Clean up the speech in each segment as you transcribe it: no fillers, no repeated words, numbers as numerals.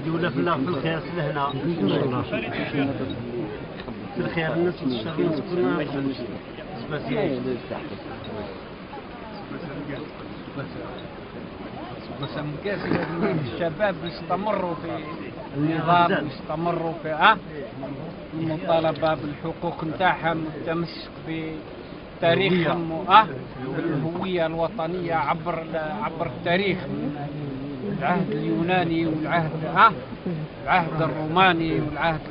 ولا في الخير لهنا في الخير الناس الشر بس لازم الشباب يستمروا في النظام ويستمروا في المطالبة بالحقوق نتاعهم والتمسك بتاريخهم بالهوية الوطنية عبر التاريخ من العهد اليوناني والعهد العهد الروماني والعهد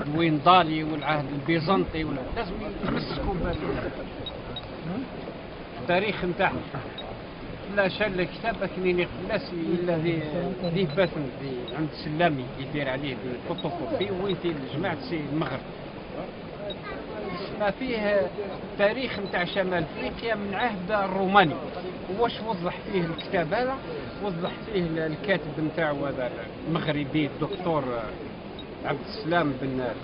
الوينضالي والعهد البيزنطي لازم يتمسكوا بالتاريخ نتاعهم. لا شال كتاب كنين يخلص إلا ذي بثن عند سلامي يدير عليه بالفوتوكوبي وين في جماعة سي المغرب. ما فيه تاريخ نتاع شمال افريقيا من عهد الروماني. واش وضح فيه الكتاب هذا؟ وضح فيه الكاتب نتاعو هذا المغربي الدكتور عبد السلام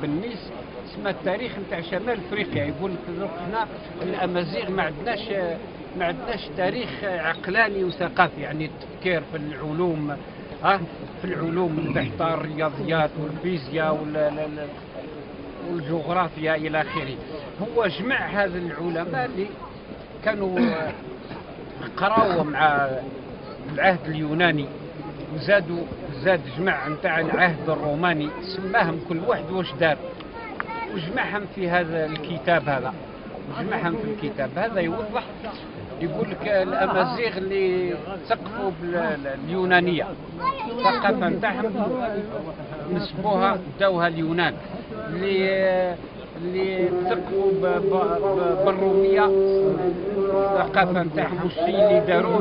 بن ميس، اسمه التاريخ نتاع شمال افريقيا. يقول لك احنا الامازيغ ما عندناش تاريخ عقلاني وثقافي، يعني التفكير في العلوم في العلوم البحتة الرياضيات والفيزياء والجغرافيا الى اخره. هو جمع هذا العلماء اللي كانوا قراوا مع العهد اليوناني زاد جمع نتاع العهد الروماني، سماهم كل واحد واش دار وجمعهم في هذا الكتاب هذا. وجمعهم في الكتاب هذا يوضح، يقول لك الامازيغ اللي ثقفوا باليونانيه الثقافه نتاعهم نسبوها داوها اليونان، اللي ثقفوا بالروميه الثقافه نتاعهم والشيء اللي داروه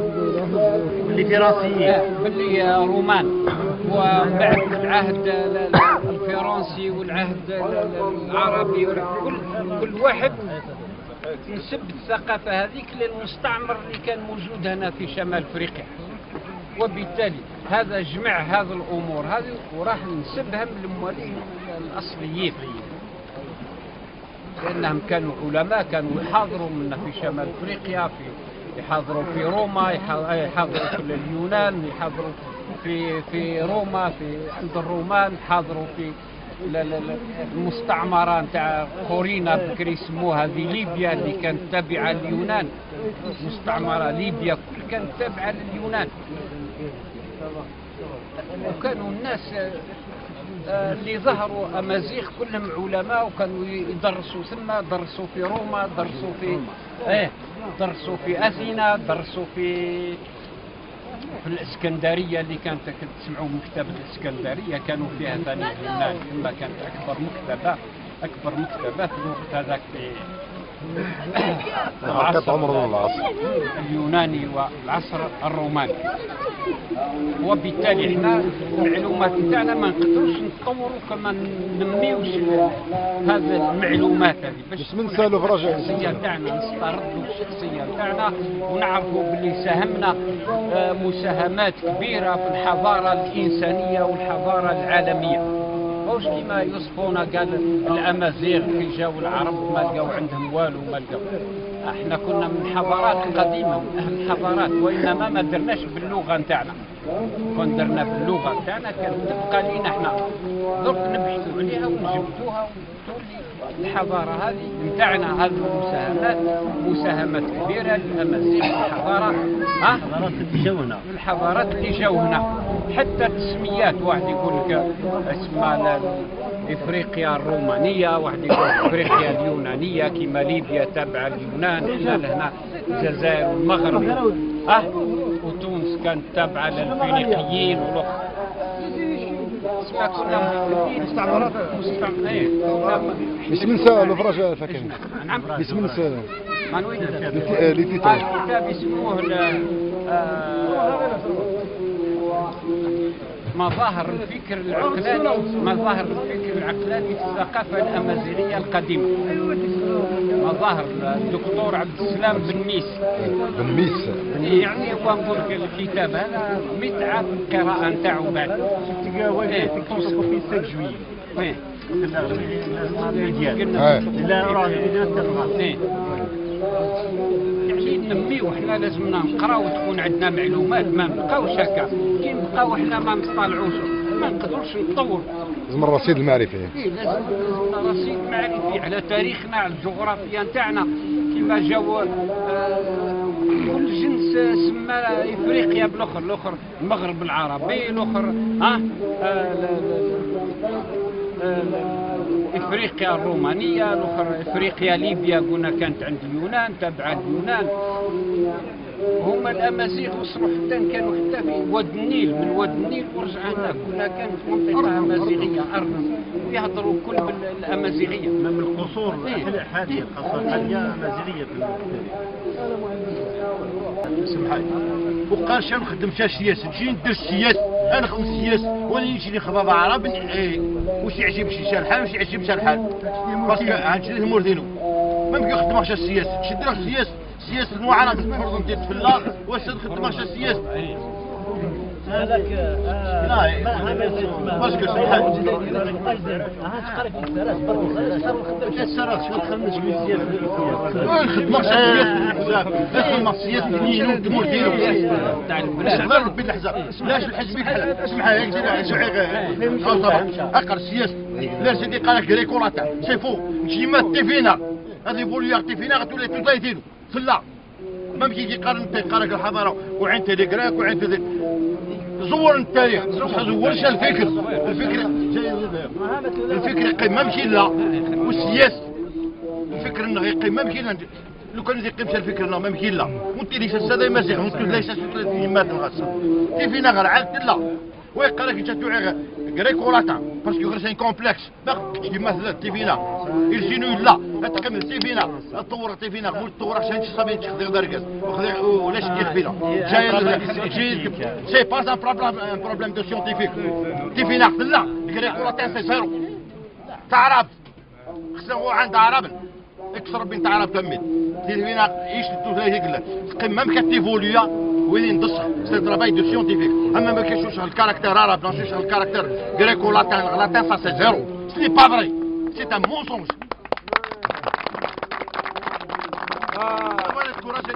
اللي دراسيين باللي رومان، وبعد العهد الفرنسي والعهد العربي كل واحد نسب الثقافة هذيك للمستعمر اللي كان موجود هنا في شمال افريقيا. وبالتالي هذا جمع هذه الامور هذه وراح نسبهم للموالين الاصليين، لانهم كانوا علماء، كانوا يحاضروا منا في شمال افريقيا، يحاضروا في روما، يحاضروا في اليونان، يحاضروا في روما، في عند الرومان، حاضروا في المستعمرة نتاع قورينا بكري يسموها هذه ليبيا اللي كانت تابعة لليونان. مستعمرة ليبيا كانت تابعة لليونان. وكانوا الناس اللي ظهروا امازيغ كلهم علماء، وكانوا يدرسوا ثم، درسوا في روما، درسوا في اثينا، درسوا في الاسكندريه اللي كانت تسمعوا مكتبه الاسكندريه، كانوا فيها ثاني اليونان، ثم كانت اكبر مكتبه في الوقت هذاك في العصر اليوناني والعصر الروماني. وبالتالي احنا المعلومات نتاعنا ما نقدروش نتطوروا كما ننميوش هذه المعلومات هذه باش نسالوا في رجع الشخصيه نتاعنا، نستردوا الشخصيه نتاعنا ونعرفوا باللي ساهمنا مساهمات كبيره في الحضاره الانسانيه والحضاره العالميه. ماهوش كيما يوصفونا قال الامازيغ كي جاوا العرب ما لقاو عندهم والو، ما لقاو. احنا كنا من حضارات قديمه، من اهل الحضارات، وانما ما درناش باللغه نتاعنا. كون درنا باللغه نتاعنا كانت تبقى لينا احنا، درك نبحثوا عليها ونجبدوها وتولي الحضاره هذه نتاعنا. هذه مساهمات كبيره للامازيغ في الحضاره، الحضارات اللي جاو هنا. حتى التسميات، واحد يقول لك اسمها افريقيا الرومانيه، واحد يقول افريقيا اليونانيه كيما ليبيا تابعه لليونان، احنا لهنا الجزائر والمغرب وتونس كانت تابعه للفينيقيين مستعمرات اسم نسألوا في رجاء فاكر. نعم اسم نسألوا الكتاب يسموه مظاهر الفكر العقلاني في الثقافة الأمازيغية القديمة. مظاهر الدكتور عبد السلام بن ميس. يعني هو نقول لك الكتاب هذا متعة في القراءة نتاعو بعد. في 7 جويلية. يعني ننميو حنا لازمنا نقراو وتكون عندنا معلومات، ما نبقاوش هكا كي نبقاو حنا ما نطلعوش ما نقدروش نطور. لازم الرصيد المعرفي. لازم رصيد معرفي على تاريخنا على الجغرافيا نتاعنا كيما جاو كل جنس سمى افريقيا بالاخر، الاخر المغرب العربي، الاخر افريقيا الرومانيه، الاخر افريقيا ليبيا قلنا كانت عند اليونان تبع اليونان. هما الامازيغ وصلوا حتى كانوا حتى في واد النيل، من واد النيل ورجع هنا كنا كانت منطقه امازيغيه ارض ويهضروا كل بالامازيغيه. من القصور الحاليه القصور الحاليه امازيغيه سمحي. وقال شنو نخدم شا السياسه، نجي ندير السياسه، انا نخدم السياسه وانا نجي لي خباب عرب واش يعجب شي الحال واش يعجب شي الحال باسكو هادشي الامور ديالو ما يمكن يخدم شا السياسه، شد راه السياسه السياسه المعارضه بالفرض ندير تفلا واش نخدم شا السياسه هذاك لا باسكو سمحي نخدم شا السياسه ديالو الامور ديالو تاع ربي الاحزاب لاش الحزب يحل اسمح لي اقرا السياسه لا سيدي قال لك غريكو لاتان سي فو نجي ما تيفينا هذه بوليار تيفينا غتولي تلايتينو فلا ما يمكن يقارن لك الحضاره وعين تي كراك وعين تي زور التاريخ ما زورش الفكر الفكر يقيم ما يمكن لا والسياسه الفكر انه يقيم ما يمكن لا لو كان يقيمش الفكر لا ما يمكن لا وانت ليس الساده مازال وانت ليس كلمات الغاصه تيفينا غير عاد لا ويقال لك انت توعي غريكو لاتان باسكو غير سي كومبلكس كيما مثلا تيفينا يرجينو لا تكمل تيفينا تطور تيفينا مول تطور عشان تصابي تخدي دركز ولاش دير فينا جاي سي با ان بروبليم دو سيونتيفيك تيفينا لا غريكو لاتان سي زيرو تعرف خصنا عند عرب اكثر بنت عرب كمل تيفينا ايش تقول قمه كتيفوليا وين ندص سي ترافاي دو سيونتيفيك اما ما كيشوفش الكاركتير عرب ما كيشوفش الكاركتير غريكو لاتان سا سي زيرو سي با فري سي ان مونسونج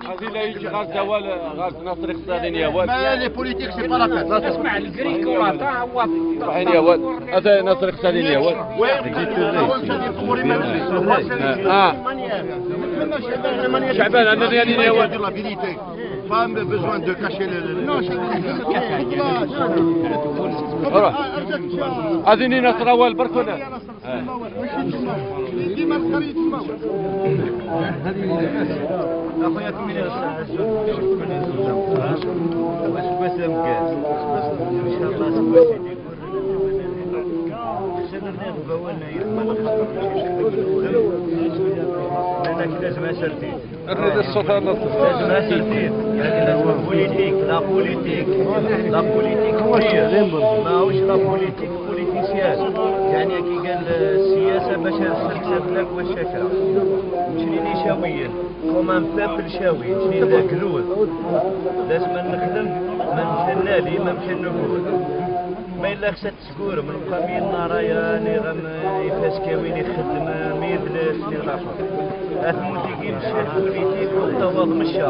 هذه لا يجي غاز دوال غاز ناصر اقتصادي نيوال ما لي بوليتيك سي با لا بين اسمع الغريكو لاتان هو صحيح نيوال هذا ناصر اقتصادي نيوال شعبان عندنا يعني نيوال pas besoin de cacher le... Non, أذني نصراوى البركونة أخوياكم من لازم اسرتين الرد السلطان لازم اسرتين بوليتيك لا بوليتيك لا بوليتيك هي ماهوش لا بوليتيك بوليتيسيان يعني كي قال السياسه باش نسلسل لك والشكره شريني شاويا كومان بابل شاوي شريني ذاك ذوذ لازم نخدم ما نتنالي ما نمشي نقول ما إلا خصها تسكور من قبيل نرايا نغم يفاسكاوين يخدم ما يدلس يغافر أثموتي كي مشى البوليتيك والتواضع مشى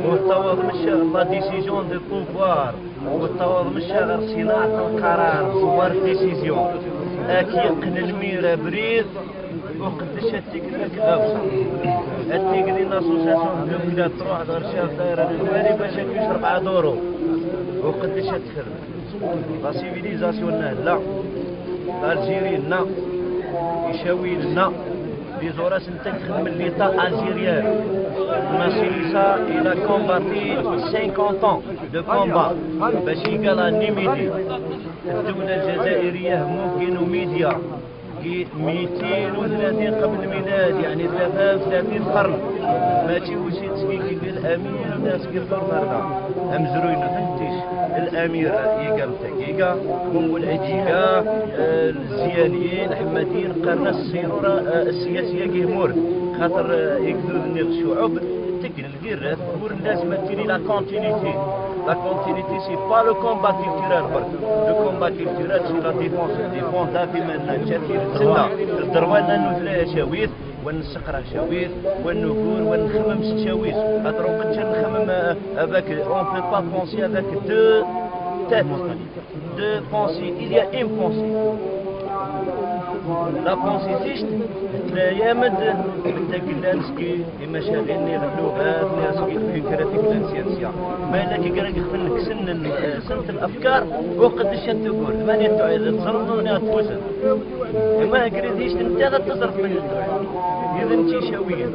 والتواضع مشى لا ديسيزيون دو بوفوار والتواضع مشى غير صناعة القرار صور ديسيزيون أكي يقن الميرة بريد وقداش التكنيك غابصة التكنيك لاسوساسيون بلا تروح غير شاف دايرة المالي باش يكون 4 دورو وقداش تخدم لا سيفيليزاسيون لا الجيري لا يشاوي لنا لي زوراس نتا تخدم ليطا الجيريان ناسيليسا الى كومباتي 50 ans دو كومبا باش يلقى نيميدي الدولة الجزائرية ممكن ميديا 230 قبل الميلاد يعني 33 قرن ماشي وشي تسكيكي للامير الناس كيفطر مرضى امزروين تفتيش الامير يقام تكيكا هم العتيكا الزيانيين الحماديين قرنا السيرورة السياسية كيمور خاطر يقدروا الشعوب تقل الكيرات pour الناس ما تيري لا كونتينيتي لا كونتينيتي سي با لو كومبا كولتورال برك لو كومبا كولتورال سي لا ديفونس دافي مالنا نشاتي تسنى الدروان نوثلا شاويت ونسقرا شاوير ونقول ونخمم شاوير هضرو قدش نخمم avec on peut pas penser avec deux têtes deux pensées il y a une pensée لا بونسي زيشت لا يامد تاكلانسكي مشاغلني اللغات ناسكي الفكرة تاكلانسيانسيا ما لك قالك يخفلك سنة الافكار وقداش تقول ماني تعيد تصرفوني تفوسد ما قريتيش انت تصرف من الدعاء اذا انت شاوية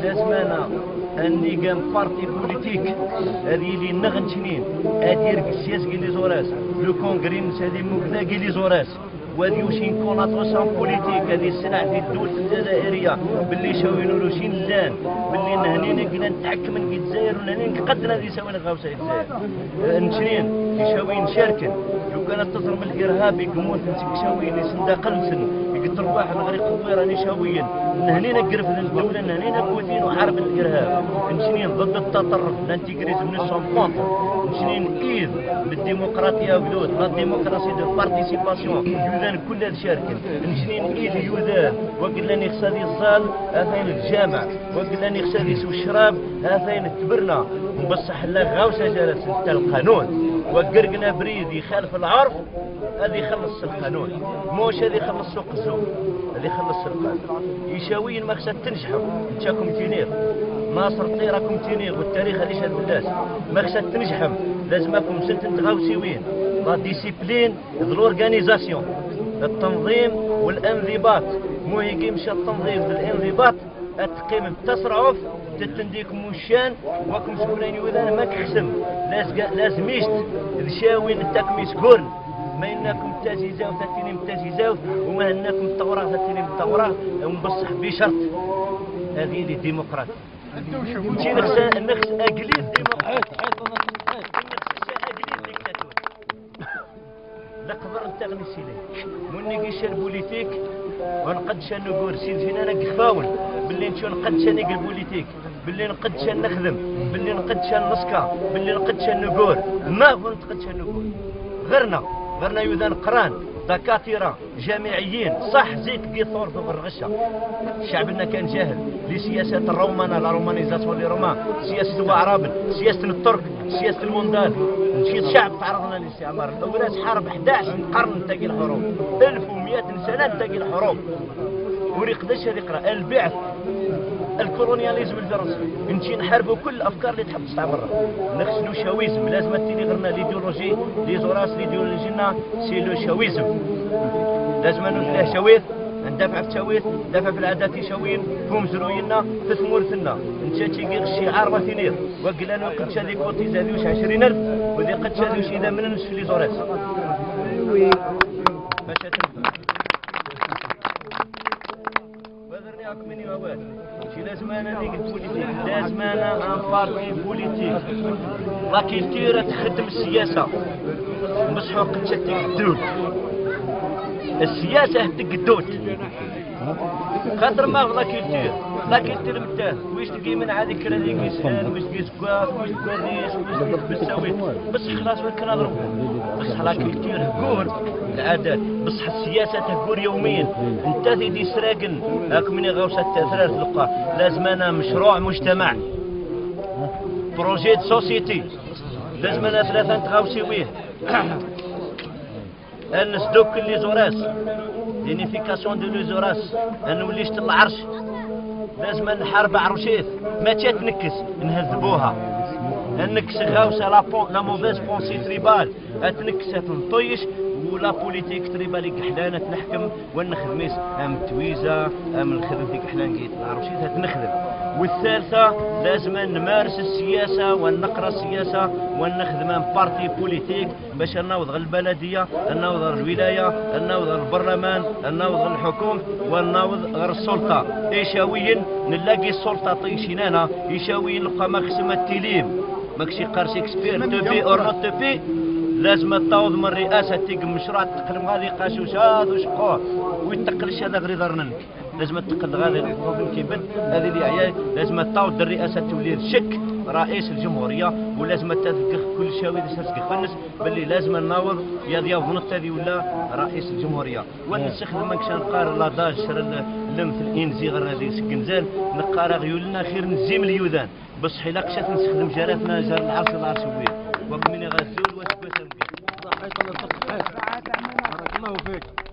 لازمانا اني قام بارتي بوليتيك هذه اللي نغنشنين ادير السياس كيلي زوراس لو كونغرينس هذه مكذا كيلي زوراس وهذه وشين كوناتروسيون بوليتيك هذه السلع ديال الدول الجزائريه باللي شاوينو له شين لان باللي نهنينا كنا نتحكم في الجزائر ونهنين قدنا هذه سوينا غاوسه الجزائر نشرين يشاوين شاركن لو كانت تضرب الارهاب يقومون شاوين يسندق المسن يقتل واحد غير قوي راني شاويين نهنينا قرف للدوله نهنينا كويتين وحارب الارهاب نشرين ضد التطرف الانتيغريزم نسون كونتر نشرين ايد بالديمقراطيه وبدود لا ديمقراطيه دو بارتيسيباسيون يوذان كل هذا شاركن نشرين ايد يوذان وقلنا نخسادي الزال هذين الجامع وقلنا نخسادي سو الشراب هذين كبرنا بصح لا غاوسه جالس حتى القانون وقرقنا بريد يخالف العرف هذا يخلص القانون موش هذا يخلص سوق الزوق هذا يخلص القانون يشاويين ما خصها تنجحوا انتاكم تينير ناصر طيراكم تينير والتاريخ هذه شاد الناس ما خصها تنجحوا لازمكم سنت تغاوسيوين لا ديسيبلين دلورغانيزاسيون التنظيم والانضباط مو هيك يمشي التنظيم بالانضباط التقييم بتصرعف تتنديك موشان وكم سكراني وذانا ما كخسم لازميشت الشاوين التاكم يسكورن ما انكم تازيزاو تاتيني متازيزاو وما انكم التوراة تاتيني بالتوراة ونبصح بشرط هذه اللي ديمقراطية نمشي نخس اقليل ديمقراطي لا قدر نتغني سيلي مني كيش البوليتيك ونقدش نقول سيد فينا انا كفاون باللي نشوف نقدش نقل البوليتيك باللي نقدش نخدم باللي نقدش نسكا باللي نقدش نقول ما نقدش نقول غيرنا يوذان قران دكاتره جامعيين صح زيت قيثور في الغشه شعبنا كان جاهل لسياسه الرومانه لا رومانيزاسيون لي رومان سياسه العرب سياسه الترك سياسه الموندال مشيت شعب تعرضنا للاستعمار الاولاد حارب 11 قرن تاقي الحروب 1100 سنه تاقي الحروب وريقداش يقرا البعث الكولونياليزم الفرنسي نمشي نحاربوا كل الافكار اللي تحب تستعمرها نغسلوا شاويزم لازم تيلي غيرنا ليديولوجي لي زوراس ليديولوجينا سي لو شاويزم لازم نوثلاه شاويز ندافع في الشاويز ندافع في العادات شاويين فهم زروينا في ثمورتنا انت تيجي الشعار وثينير وقال انا قد شادي كوتي زادوش 20000 وذي قد شادوش اذا من نصف لي زوراس باش تنفع وذرني هاك مني وواد شي لازم انا ديك البوليتيك لازم انا ان بارتي بوليتيك لا كيلتيرا تخدم السياسه مش حق تشتي الدود السياسه هدك الدود خاطر ما لا كيلتير متاه واش تلقي من هذيك هذيك يسال واش تلقي سكواف واش تلقي واش تسوي بصح خلاص وين كنضربوا بصح لا كيلتير هكور العادات بصح السياسه تهكور يوميا انت تيدي سراقن هاك مني غاوسه التاثير تلقى لازم انا مشروع مجتمع بروجي دو سوسيتي لازم انا ثلاثه نتغاوسيوين نسدوك لي زوراس لينيفيكاسيون دو لي زوراس نوليش العرش لازم نحارب عروشيت ما تنكس نهذبوها نكس غاوسه لا موفيز بونسي تريبال تنكس تنطيش ولا بوليتيك تريبالي كحلانه تنحكم ونخدميس ام تويزه ام الخدم في كحلان قيت العروشيت نخدم والثالثه لازم نمارس السياسه ونقرا السياسه ونخدم بارتي بوليتيك باش نوض البلديه نوض الولايه نوض البرلمان نوض الحكومه ونوض غير السلطه ايشاويين نلاقي السلطه طيشينانا ايشاويين نلقى مقسم التليم ماكشي قار شكسبير توبي اور نوت توبي لازم تعوض من الرئاسه تيق مشروع تقلم غادي قاشوش هذا وشقوه ويتقلش هذا غير ضرنك لازم تقد غادي البروبليم كيبان هذه اللي عيا لازم تعود الرئاسه تولي الشك رئيس الجمهوريه ولازم تذكر كل شاوي تسرسك فنس باللي لازم نناوض يا ديال بنط هذه ولا رئيس الجمهوريه ونستخدم ماكش نقار لا داج شر لمث الانزي غير هذه سكنزان نقار غيولنا خير نزيم اليوذان بصح الا كشات نستخدم جاراتنا جار العرش وين وكمني غازي والواش باسم بارك الله فيك.